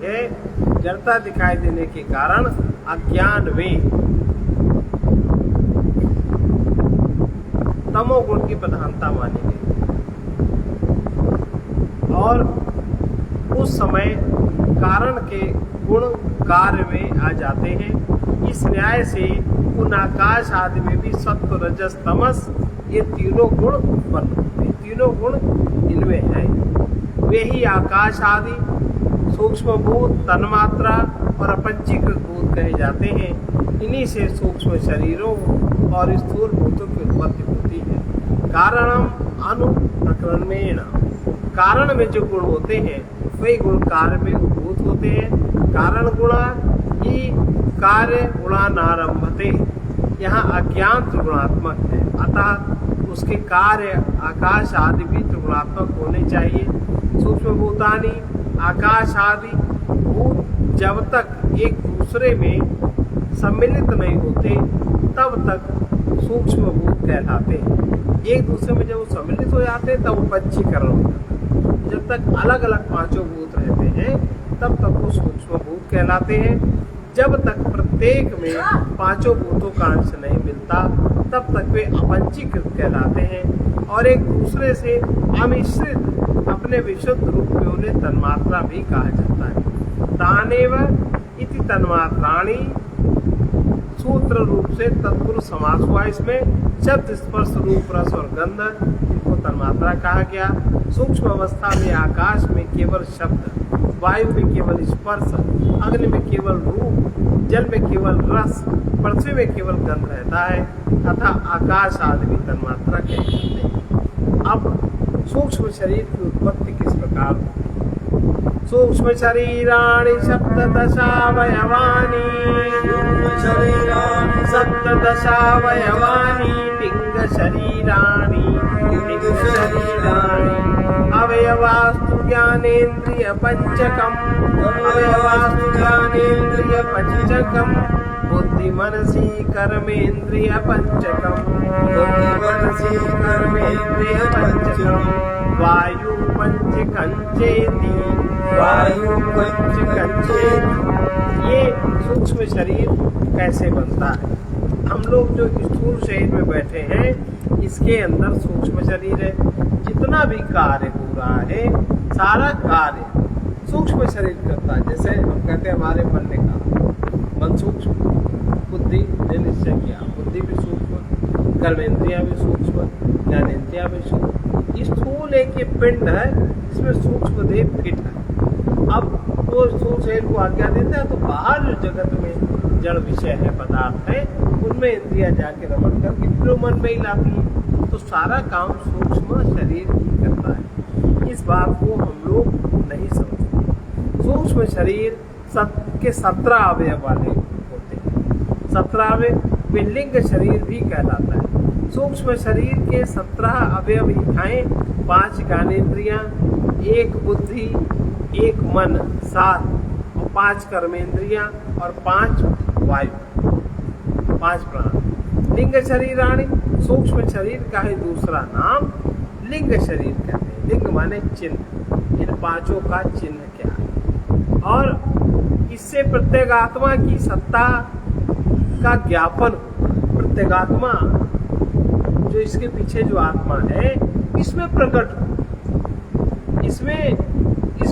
है। जड़ता दिखाई देने के कारण अज्ञान में तमोगुण की प्रधानता मानी गई और उस समय कारण के गुण कार्य में आ जाते हैं। इस न्याय से उन आकाश आदि में भी सत्व रजस तमस ये तीनों गुण उत्पन्न होते हैं। तीनों गुण इनमें है। वे ही आकाश आदि सूक्ष्म भूत तन्मात्रा और अपंचीकृत भूत कहे जाते हैं। इन्हीं से सूक्ष्म शरीरों और स्थूल भूतों की उत्पत्ति होती है। कारणम अनुप्रकरणमेण, कारण में जो गुण होते हैं वही गुण कार्य में उद्भूत होते हैं। कारण गुणा ही कार्य गुणानारंभते, यहाँ अज्ञान त्रिगुणात्मक है, अतः उसके कार्य आकाश आदि भी त्रिगुणात्मक होने चाहिए। सूक्ष्म भूतानि आकाश आदि भूत जब तक एक दूसरे में सम्मिलित नहीं होते तब तक सूक्ष्म भूत कहलाते हैं। एक दूसरे में जब वो सम्मिलित हो जाते हैं तब वो पंचीकरण हो जाता है। जब तक अलग अलग पांचों भूत रहते हैं तब तक वो सूक्ष्म भूत कहलाते हैं। जब तक प्रत्येक में पांचों भूतों का अंश नहीं मिलता तब तक वे अपंचीकृत कहलाते हैं और एक दूसरे से अमिश्रित अपने विशुद्ध रूप में उन्हें तन्मात्रा भी कहा जाता है। तानेव इति तन्मात्राणि सूत्र रूप से तत्पुरुष समास हुआ। इसमें शब्द स्पर्श रूप रस और गंध इनको तन्मात्रा कहा गया। सूक्ष्म अवस्था में आकाश में केवल शब्द, वायु में केवल स्पर्श, अग्नि में केवल रूप, जल में केवल रस, पृथ्वी में केवल गंध रहता है, तथा आकाश आदि भी तन्मात्रा कहे जाते हैं। अब सूक्ष्म शरीर की उत्पत्ति किस प्रकार होती? सूक्ष्म शरीराणि सप्तदशावयवानि, सप्तदशावयवानि लिंग शरीराणि, लिंग शरीराणि अवयवास्तु ज्ञानेन्द्रिय पंचकम्, अवयवास्तु ज्ञानेन्द्रिय पंचकम्, बुद्धि मनसी कर्मेन्द्रिय पंचकम्, बुद्धि मनसी कर्मेन्द्रिय पंचकम्, वायु पंचकंचेति, वायु पंचकंचेति। ये सूक्ष्म शरीर कैसे बनता है? हम लोग जो स्थूल शरीर में बैठे हैं इसके अंदर सूक्ष्म शरीर है। जितना भी कार्य हो रहा है सारा कार्य सूक्ष्म शरीर करता है। जैसे हम कहते हैं हमारे मन ने कहा, मन सूक्ष्म, बुद्धि ने निश्चय किया, बुद्धि भी सूक्ष्म, कर्मेंद्रियां भी सूक्ष्म, ज्ञानेंद्रियां भी सूक्ष्म। स्थूल एक ये पिंड है इसमें सूक्ष्म देह फिट है। अब वो स्थूल शरीर को आज्ञा देता है तो बाहर जो जगत में जड़ विषय है, पदार्थ है, उनमें इंद्रियां जाके रमण करके फिर मन में ही लाती है। तो सारा काम सूक्ष्म शरीर ही करता है। इस बात को हम लोग नहीं समझते। सूक्ष्म शरीर के 17 अवयव वाले होते हैं। 17 अवयव लिंग शरीर भी कहलाता है। सूक्ष्म शरीर के 17 अवयव इकाएं, 5 ज्ञानेन्द्रियां, 1 बुद्धि, 1 मन, 7 और 5 कर्मेंद्रियां और 5 वायु, 5 प्राण। लिंग शरीराणि, सूक्ष्म शरीर का ही दूसरा नाम लिंग शरीर कहते हैं। लिंग माने चिन्ह। इन पांचों का चिन्ह क्या है? और इससे प्रत्येगात्मा की सत्ता का ज्ञापन। प्रत्येगात्मा जो इसके पीछे जो आत्मा है इसमें प्रकट हो, इसमें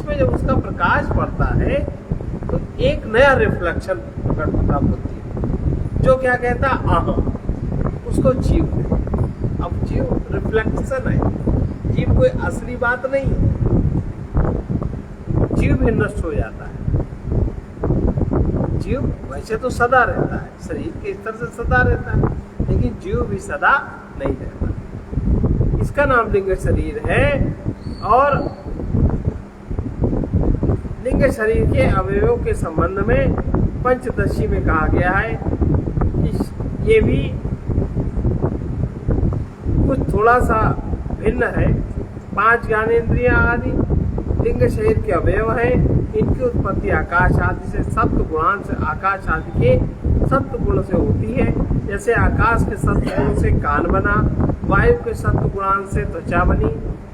जब उसका प्रकाश पड़ता है तो एक नया रिफ्लेक्शन प्रकट होता बुद्धि, जो क्या कहता अहम, उसको जीव है। अब जीव रिफ्लेक्शन है, जीव कोई असली बात नहीं है। जीव भी नष्ट हो जाता है। जीव वैसे तो सदा रहता है, शरीर के स्तर से सदा रहता है, लेकिन जीव भी सदा नहीं रहता। इसका नाम लिंग शरीर है। और लिंग शरीर के अवयवों के संबंध में पंचदशी में कहा गया है कि ये भी कुछ थोड़ा सा भिन्न है। 5 ज्ञानेन्द्रियां आदि लिंग शरीर के अवयव हैं। इनकी उत्पत्ति आकाश आदि से, सप्त गुणान से, आकाश आदि के सप्त गुण से होती है। जैसे आकाश के सप्त गुण से कान बना, वायु के सप्त गुणान से त्वचा बनी,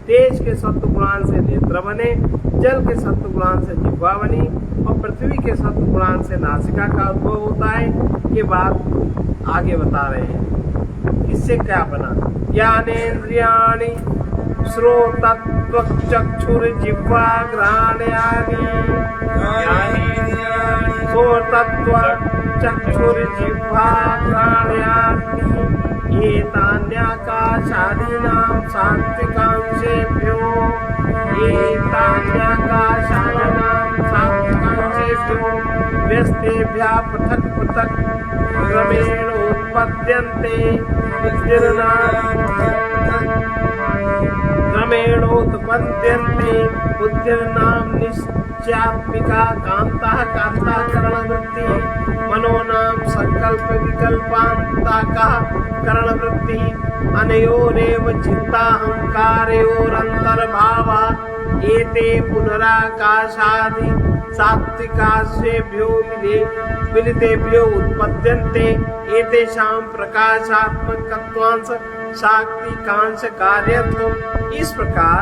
तेज के सत्व गुणान से नेत्र बने, जल के सत्व गुणान से जिह्वा बनी और पृथ्वी के सत्व गुणान से नासिका का उद्भव होता है। ये बात आगे बता रहे हैं। इससे क्या बना? ज्ञानेन्द्रियाणि श्रोतत्वचक्षुर्जिह्वा घ्राणानि श्रोतत्वचक्षुर्जिह्वा घ्राणानि एतान्याकाशादीनां सात्विकांशेभ्यो व्यस्तेभ्यः पृथक् पृथक् क्रमेण उत्पद्यन्ते बुद्धिर्नाम निश्चयात्मिका कांता कांताकरणवृत्ति मनोनाम संकल्प विकल्पांताका करणवृत्ति अनयोरेव चित्ताहंकारयोरंतर्भावा एते पुनराकाशादि सात्विकाश्रेभ्यो मिलितेभ्यो उत्पद्यन्ते एतेषां प्रकाशात्मकत्वांश शाक्तिकांश कार्यत्व। इस प्रकार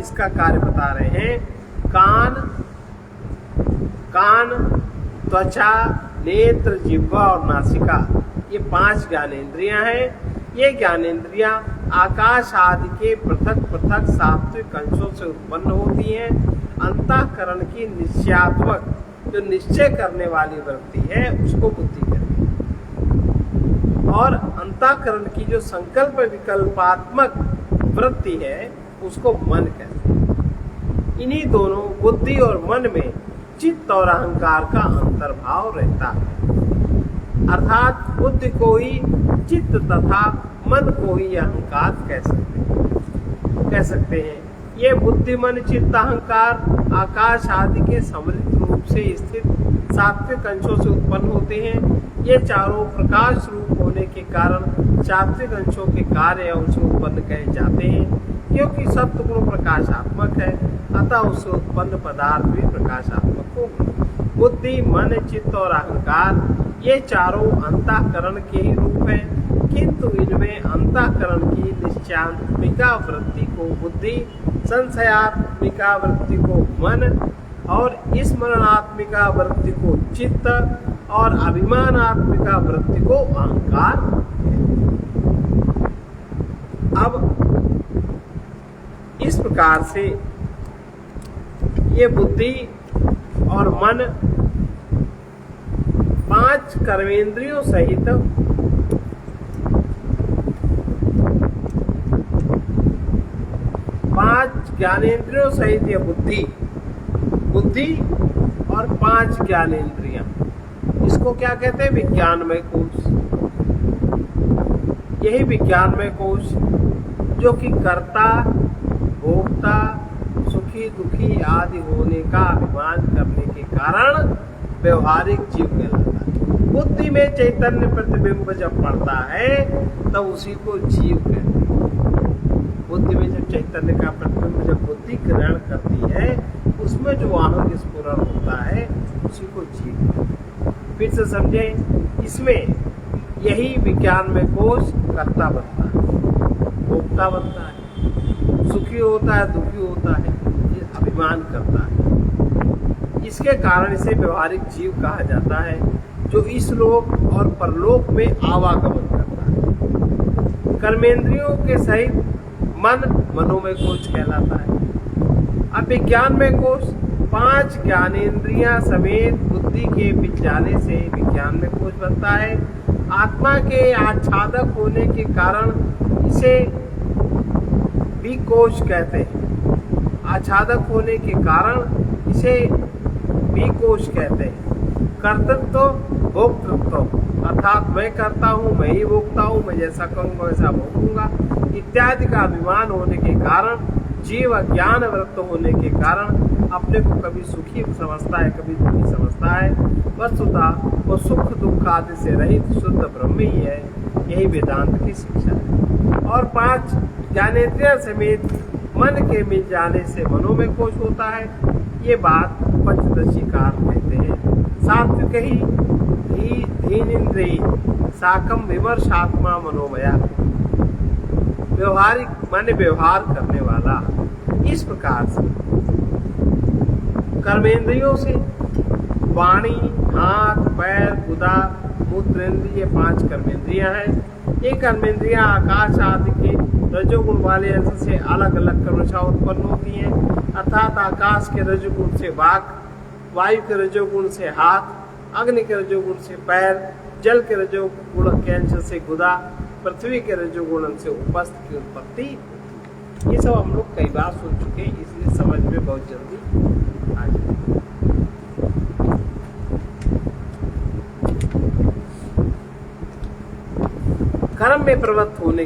इसका कार्य बता रहे हैं। कान, त्वचा, नेत्र, जिह्वा और नासिका, ये 5 ज्ञानेंद्रियां हैं। ये ज्ञानेंद्रियां आकाश आदि के पृथक पृथक सात्विक अंशों से उत्पन्न होती हैं। अंतःकरण की निश्चयात्मक, जो निश्चय करने वाली वृत्ति है, उसको बुद्धि कहते हैं, और अंतःकरण की जो संकल्प विकल्पात्मक वृत्ति है, उसको मन कहते हैं। इन्हीं दोनों बुद्धि और मन में चित्त और अहंकार का अंतर्भाव रहता है। अर्थात बुद्धि को ही चित्त तथा मन को ही अहंकार कह सकते हैं। ये बुद्धि, मन, चित्त, अहंकार आकाश आदि के समृद्ध रूप से स्थित सात्विक अंशों से उत्पन्न होते हैं। ये चारों प्रकाश रूप होने के कारण सात्विक अंशों के कार्य उनसे उत्पन्न कहे जाते हैं। क्योंकि सत्वगुण प्रकाशात्मक है, अतः उससे उत्पन्न पदार्थ भी प्रकाशात्मक होंगे। बुद्धि, मन, चित्त और अहंकार ये चारों अंतःकरण के ही रूप हैं, किंतु इनमें अंतःकरण की निश्चयात्मिका वृत्ति को बुद्धि, संशयात्मिका वृत्ति को मन और स्मरणात्मिका वृत्ति को चित्त और अभिमानात्मिका वृत्ति को अहंकार। अब इस प्रकार से ये बुद्धि और मन 5 कर्मेंद्रियों सहित 5 ज्ञानेंद्रियों सहित ये बुद्धि और 5 ज्ञानेंद्रियां, इसको क्या कहते हैं? विज्ञानमय कोश। यही विज्ञानमय कोश जो कि कर्ता, भोक्ता, सुखी दुखी आदि होने का अभिमान करने के कारण व्यवहारिक जीव कहलाता है। बुद्धि में चैतन्य प्रतिबिंब जब पड़ता है तब उसी को जीव कहते हैं। बुद्धि में जब चैतन्य का प्रतिबिंब जब बुद्धि ग्रहण करती है, उसमें जो आहंग स्फुरण होता है, उसी को जीव कहते हैं। फिर से समझे, इसमें यही विज्ञान में कोश कर्ता बनता है, भोक्ता बनता है, सुखी होता है, दुखी होता है, ये अभिमान करता है। इसके कारण इसे व्यवहारिक जीव कहा जाता है, जो इस लोक और परलोक में आवागमन करता है। कर्मेंद्रियों के सहित मन मनोमय कोश कहलाता है। अब विज्ञानमय कोश 5 ज्ञानेंद्रियां समेत बुद्धि के मिल जाने से विज्ञानमय कोश बनता है। आत्मा के आच्छादक होने के कारण इसे भी कोश कहते हैं। आच्छादक होने के कारण इसे भी कोश कहते हैं। कर्तृत्व, भोक्तृत्व, अर्थात मैं करता हूँ, मैं ही भोगता हूँ, मैं जैसा कहूँगा वैसा भोगूंगा इत्यादि का अभिमान होने के कारण, जीव अज्ञान वृत्त होने के कारण अपने को कभी सुखी समझता है, कभी दुखी समझता है। वस्तुतः वो सुख दुख आदि से रहित शुद्ध ब्रह्म ही है। यही वेदांत की शिक्षा है। और 5 ज्ञानेंद्रिय समेत मन के मिल जाने से मनोमय कोश होता है। ये बात पंचदशीकार कहते हैं। सात्विक ही धीनेन्द्रिय साकम विमर्शात्मा मनोमया, व्यवहारिक माने व्यवहार करने वाला, इस प्रकार से कर्मेंद्रियों से वाणी, हाथ, पैर, गुदा, मूत्रेंद्रिय, ये 5 कर्मेंद्रियां हैं। ये कर्मेंद्रियां आकाश आदि के रजोगुण वाले अंश से अलग अलग क्रमशः उत्पन्न होती हैं, अर्थात आकाश के रजोगुण से वाक, वायु के रजोगुण से हाथ, अग्नि के रजोगुण से पैर, जल के रजोगुण के अंश से गुदा, पृथ्वी के रजोगुण से उपस्थ की उत्पत्ति। ये सब हम लोग कई बार सुन चुके हैं, इसलिए समझ में बहुत जल्दी आ जाए। कर्म में प्रवृत्त होने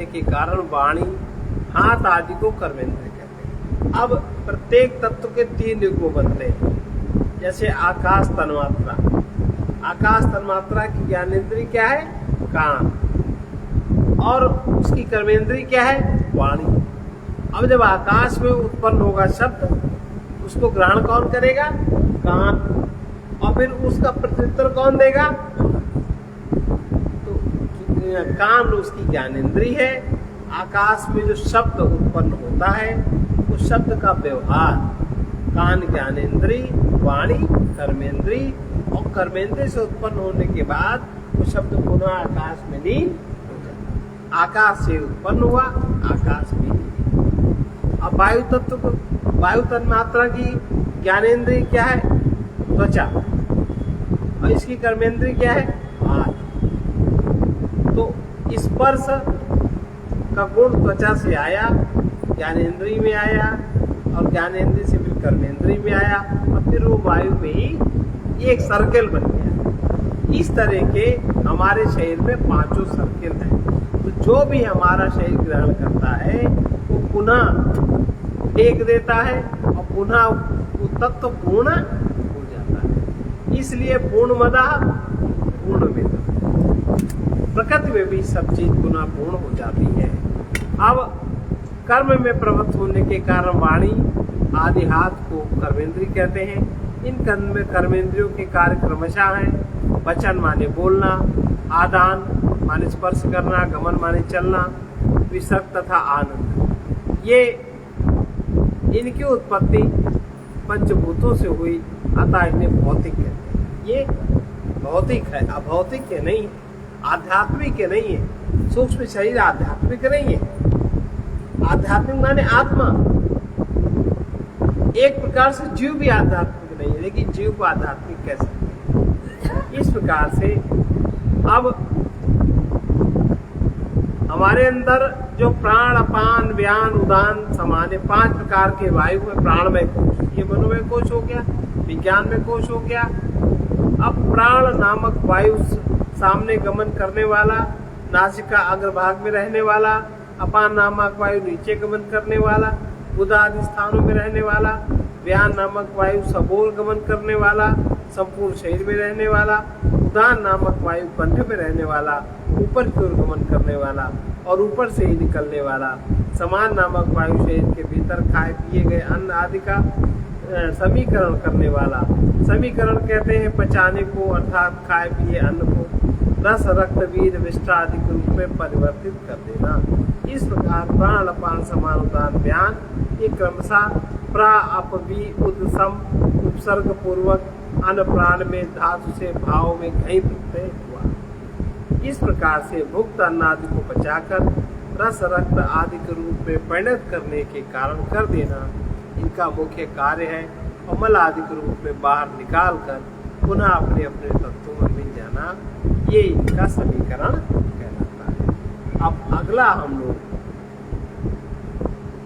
के कारण वाणी, हाथ आदि को कर्मेंद्रिय कहते हैं। अब प्रत्येक तत्व के 3 युग्म बनते हैं, जैसे आकाश तन्मात्रा। आकाश तन्मात्रा की ज्ञानेंद्रिय क्या है? कान, और उसकी कर्मेंद्रिय क्या है? वाणी। अब जब आकाश में उत्पन्न होगा शब्द, उसको ग्रहण कौन करेगा? कान, और फिर उसका प्रत्युत्तर कौन देगा? तो कान उसकी ज्ञानेंद्रिय है। आकाश में जो शब्द उत्पन्न होता है, उस शब्द का व्यवहार कान ज्ञानेंद्रिय, वाणी कर्मेंद्रिय, और कर्मेंद्रिय से उत्पन्न होने के बाद वो शब्द पुनः आकाश में लीन हो जाता। आकाश से उत्पन्न हुआ, आकाश में लीन। अब वायु तत्व को, वायु तन्मात्रा की ज्ञानेंद्रिय क्या है? त्वचा, और इसकी कर्मेंद्रिय क्या है? हाथ। तो स्पर्श का गुण त्वचा से आया, ज्ञानेंद्रिय में आया, और ज्ञानेंद्रिय से फिर कर्मेंद्रिय में आया, और फिर वो वायु में ही एक सर्किल बन गया। इस तरह के हमारे शरीर में 5 सर्किल हैं। तो जो भी हमारा शरीर ग्रहण करता है वो पुनः फेंक देता है, और पुनः वो तत्व पूर्ण हो जाता है। इसलिए पूर्णमदः पूर्णमेव। प्रकृति में भी सब चीज पुनः पूर्ण हो जाती है। अब कर्म में प्रवृत्त होने के कारण वाणी आदि हाथ को कर्मेंद्रिय कहते हैं। इन कर्मेंद्रियों के कार्य क्रमशः हैं। वचन माने बोलना, आदान माने स्पर्श करना, गमन माने चलना, विसर्ग तथा आनंद। ये इनकी उत्पत्ति पंचभूतों से हुई, अतः इन्हें भौतिक कहते हैं। ये भौतिक है, अभौतिक है नहीं, आध्यात्मिक है नहीं है। सूक्ष्म शरीर आध्यात्मिक नहीं है। आध्यात्मिक माने आत्मा। एक प्रकार से जीव भी आध्यात्मिक नहीं है, लेकिन जीव को आध्यात्मिक कह सकते हैं। इस प्रकार से अब हमारे अंदर जो प्राण, अपान, व्यान, उदान, समान 5 प्रकार के वायु में प्राणमय कोश, ये मनोमय कोश हो गया, विज्ञान में कोश हो गया। अब प्राण नामक वायु सामने गमन करने वाला, नासिका अग्रभाग में रहने वाला, अपान नामक वायु नीचे गमन करने वाला, गुदा आदि स्थानों में रहने वाला, व्यान नामक वायु सबोर गमन करने वाला, संपूर्ण शरीर में रहने वाला, उदान नामक वायु कंठ में रहने वाला, ऊपर की ओर गमन करने वाला और ऊपर से ही निकलने वाला, समान नामक वायु शरीर के भीतर खाए पिए गए अन्न आदि का समीकरण करने वाला। समीकरण कहते हैं पचाने को, अर्थात खाए पिए अन्न को रस, रक्त, बीज, विष्ठा आदि के रूप में परिवर्तित कर देना। इस प्रकार प्राण, अपान, समान, उदान, व्यान ये क्रमशः प्रा, अप, वी, उद, सम उपसर्ग पूर्वक अन्न प्राण में धातु से भाव में घई प्रत्यय हुआ। इस प्रकार से भुक्त अन्न आदि को बचाकर रस, रक्त आदि के रूप में परिणत करने के कारण कर देना इनका मुख्य कार्य है। और मल आदि के रूप में बाहर निकाल कर पुनः अपने अपने तत्वों में मिल जाना, ये इनका समीकरण कहलाता है। अब अगला हम लोग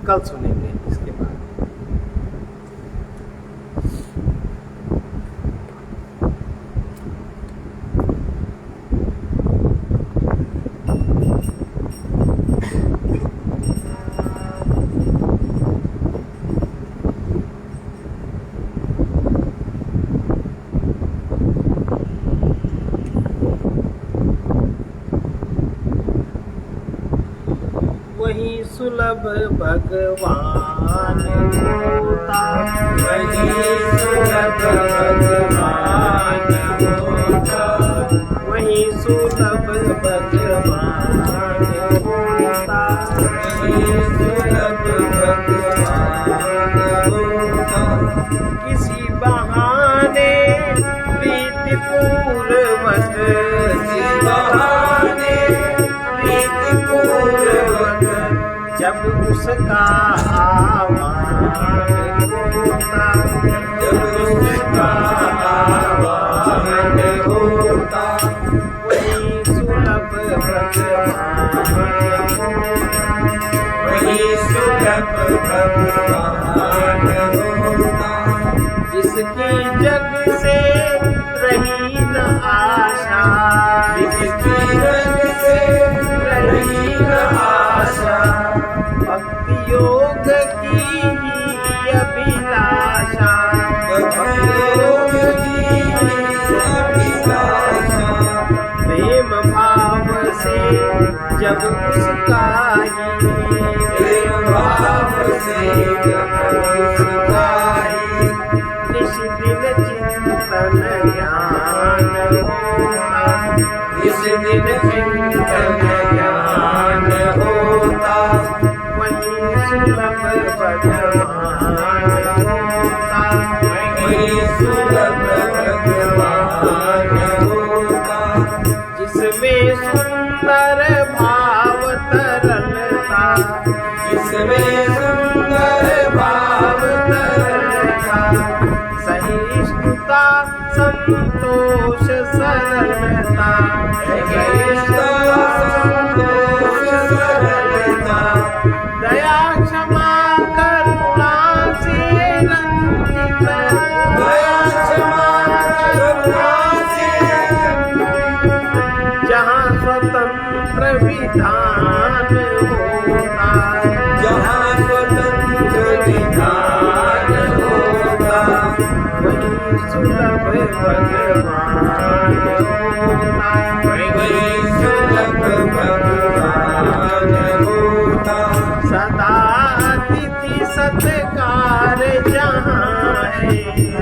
कल सुनेंगे इसके बाद। वही सुलभ भगवान होता, वही सुलभ भगवान होता, वही सुलभ भगवान होता। किसी बहाने प्रीति पूर्वक, किसी बहाने प्रीति पूर्वक जब उसका आह्वान होता, जब उसका आह्वान होता, वही सुलभ भगवान होता, वही सुलभ भगवान होता। जिसकी जग से रही न आशा, जिसकी रंग से रही न आशा, भक्ति योग की अभिलाषा, भक्तियोग की अभिलाषा, प्रेम भाव से जब उसका ही, प्रेम भाव से जब उसका ही, निश दिन चिंतन ज्ञान होता, इस दिन चिंतन ज्ञान होता, वही सुलभ भगवान होता, वही सुलभ भगवान होता। जिसमें सुंदर भाव तरलता, जिसमें सुंदर भाव तरलता, सहिष्णुता संतोष सरलता, संतोष सरलता, दया क्षमा करुणा से रंजित, दया क्षमा करुणा से जहाँ स्वतंत्र विधान होता, जहाँ स्वतंत्र विधान होता, वही सुलभ भगवान होता, वही सुलभ भगवान होता। सदा अतिथि सत्कार जहाँ है,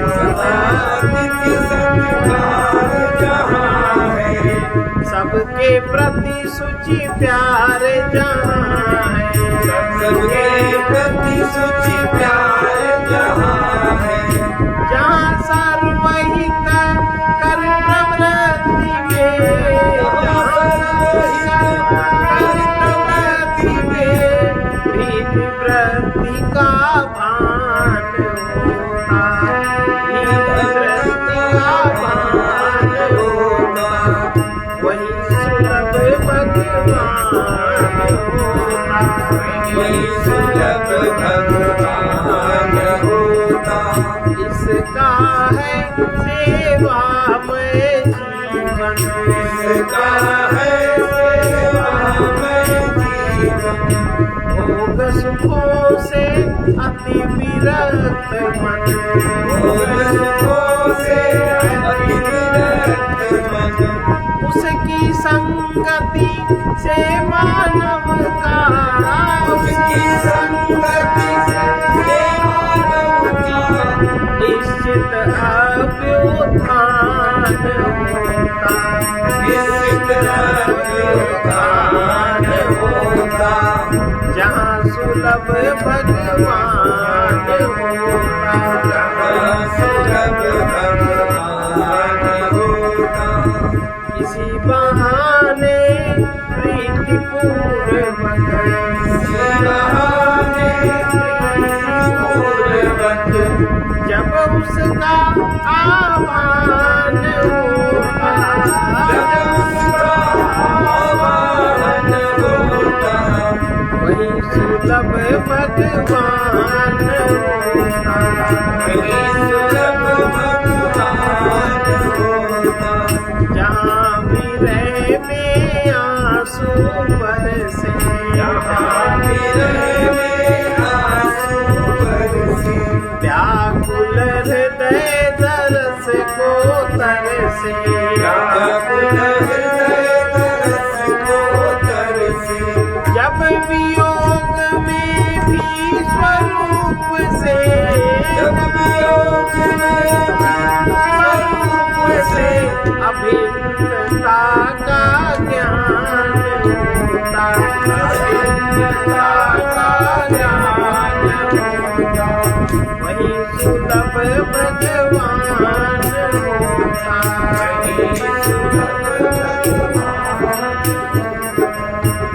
सदा अतिथि सत्कार जहाँ है, सबके प्रति शुचि प्यार जहाँ है, सबके प्रति शुचि प्यार जहाँ है, जहाँ सर्वहित कर प्रवृत्ति में, जहाँ सर्वहित कर प्रवृत्ति में भी निवृत्ति का भान होता, निवृत्ति का भान होता, वही सुलभ भगवान होता, वही सुलभ भगवान होता। इसका है सेवामय जीवन, इसका है सेवामय जीवन, भोग सुखों से अति विरक्त मन, भोग सुखों से अति विरक्त मन, उसकी संगति से मानव का, उसकी संगति से मानव का निश्चित अभ्युत्थान होता, निश्चित अभ्युत्थान होता, जहाँ सुलभ भगवान होता, जहाँ सुलभ भगवान होता। किसी बहाने प्रीति पूर्वक, किसी बहाने प्रीति पूर्वक जब उसका आह्वान होता, जब उसका आह्वान होता, वही सुलभ भगवान होता, वही सुलभ भगवान होता। जहाँ विरह में आंसू बरसे, जहाँ विरह में आंसू बरसे, व्याकुल हृदय दरस को तरसे, व्याकुल हृदय तरस को तरसे, जब वियोग में भी स्वरूप से, जब वियोग में स्वरूप से अभिन्नता का ज्ञान होता, अभिन्नता का ज्ञान होता, वही सुलभ भगवान होता।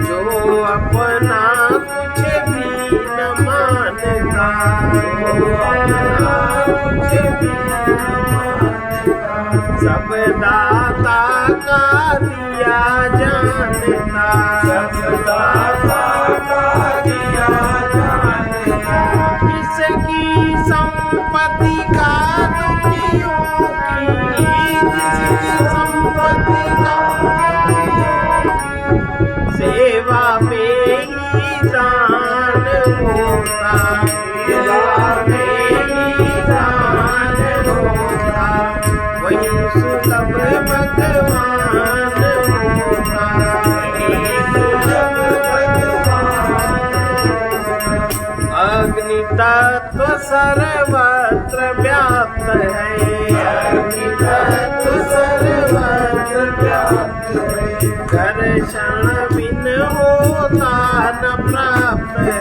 जो अपना कुछ भी न मानता, सब दाता का दिया जानता, किसकी संपत्ति का दुखियों की, किसकी संपत्ति का सेवा में ही दान होता, सेवा में ही दान होता। वही सुलभ भगवान होता, अग्नि तत्व सर्वत्र व्याप्त है, अग्नि तत्व सर्वत्र व्याप्त है। दर्शन बिन होता न प्राप्त है,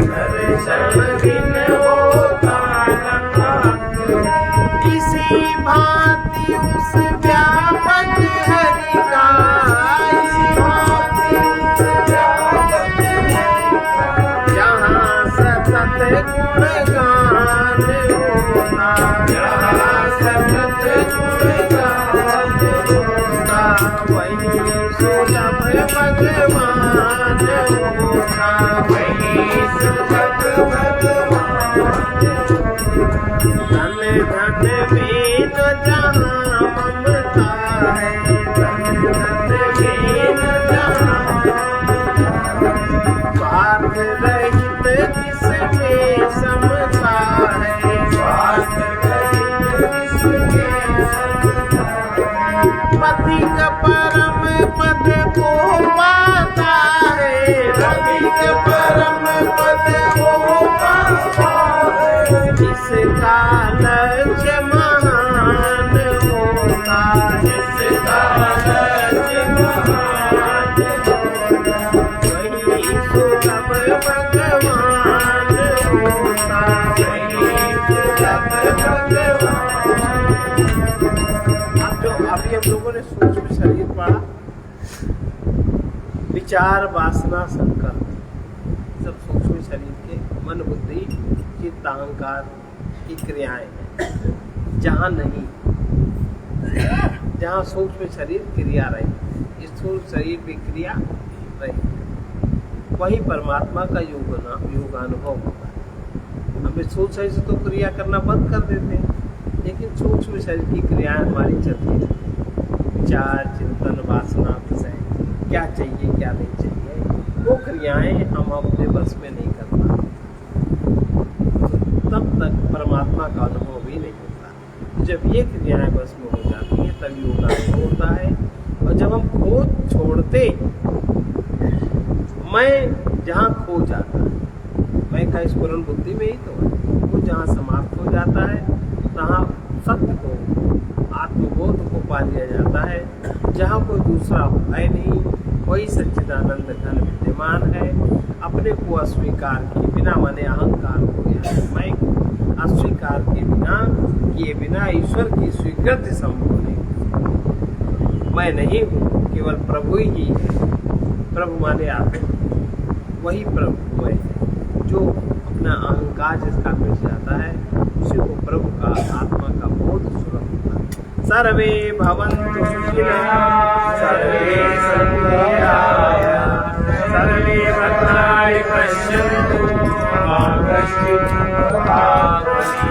दर्शन बिन होता न प्राप्त है। इसी भांति उस व्यापक हरि का, इसी भांति उस व्यापक हरि का, जहाँ सतत गुणगान होता, जहाँ सतत गुणगान होता। वही सुलभ भगवान होता, वही सुलभ भगवान। धन धन में न जहाँ ममता है, धन धन में न जहाँ स्वार्थ रहित जिसमें समता है, स्वार्थ रहित जिसमें समता है। पथिक परम पद को पाता है, पथिक परम पद को पाता है। जिसका लक्ष्य महान होता, जिसका लक्ष्य महान होता। वही सुलभ भगवान होता, वही सुलभ भगवान। अभी हम लोगों ने सूक्ष्म शरीर पढ़ा, विचार वासना संकल्प, सब सूक्ष्म शरीर के मन बुद्धि चित्त अहंकार की क्रियाएं हैं। जहाँ नहीं, जहाँ सूक्ष्म शरीर क्रिया रही, इस सूक्ष्म शरीर की क्रिया रही, वही परमात्मा का योगानुभव होता है। हम इस सूक्ष्म शरीर से तो क्रिया करना बंद कर देते हैं, लेकिन सूक्ष्म शरीर की क्रियाएं हमारी चलती है। विचार चिंतन वासना विषय, क्या चाहिए क्या नहीं चाहिए, वो क्रियाएं हम अपने बस में नहीं कर पाते, तब तक परमात्मा का अनुभव भी नहीं होता। जब ये क्रियाएं बस में हो जाती हैं तब योगानुभव होता है। और जब हम खोज छोड़ते, मैं जहाँ खो जाता है, मैं का स्फुरन बुद्धि में ही तो है, वो जहाँ समाप्त हो जाता है तहाँ सत्य को, आत्मबोध को पा लिया जाता है। जहाँ कोई दूसरा है नहीं, वही सच्चिदानंद घन विद्यमान है। अपने को अस्वीकार किए बिना, माने अहंकार हो गया, मैं अस्वीकार किए बिना ईश्वर की स्वीकृति संभव नहीं। मैं नहीं हूँ, केवल प्रभु ही है। प्रभु माने आप, वही प्रभु है जो अपना अहंकार जिसका मिट जाता है, उसी को प्रभु का आत्मा का बोध सुलभ होता है। सर्वे भवन्तु सुखिनः, सर्वे सन्तु निरामयाः, सर्वे भद्राणि पश्यन्तु मा कश्चित् दुःखभाग् भवेत्।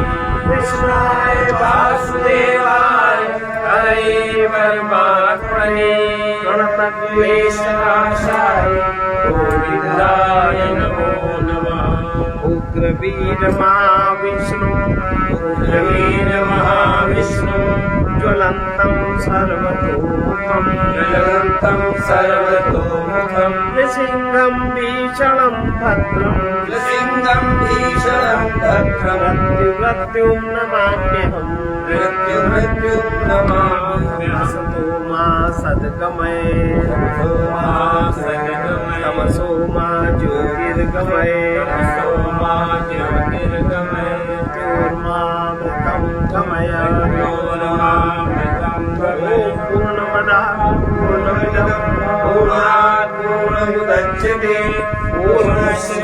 कृष्णाय वासुदेवाय हरे परमात्मने प्रणतद्वेषनाशाय गोविन्दाय नमो नमः। उग्रवीर महाविष्णु, उग्रवीर महाविष्णु, ज्वलन्तं सर्वतोमुखं, ज्वलन्तं सर्वतोमुखं, नृसिंहं भीषणं भद्रं, नृसिंहं भीषणं भद्रं, मृत्युं नमाम्यहं, मृत्युं नमाम्यहं। असतो मा सद्गमय, तमसो मा ज्योतिर्गमय, गमय पूर्णमदः पूर्णमिदं पूर्णात् पूर्णमुदच्यते पूर्णस्य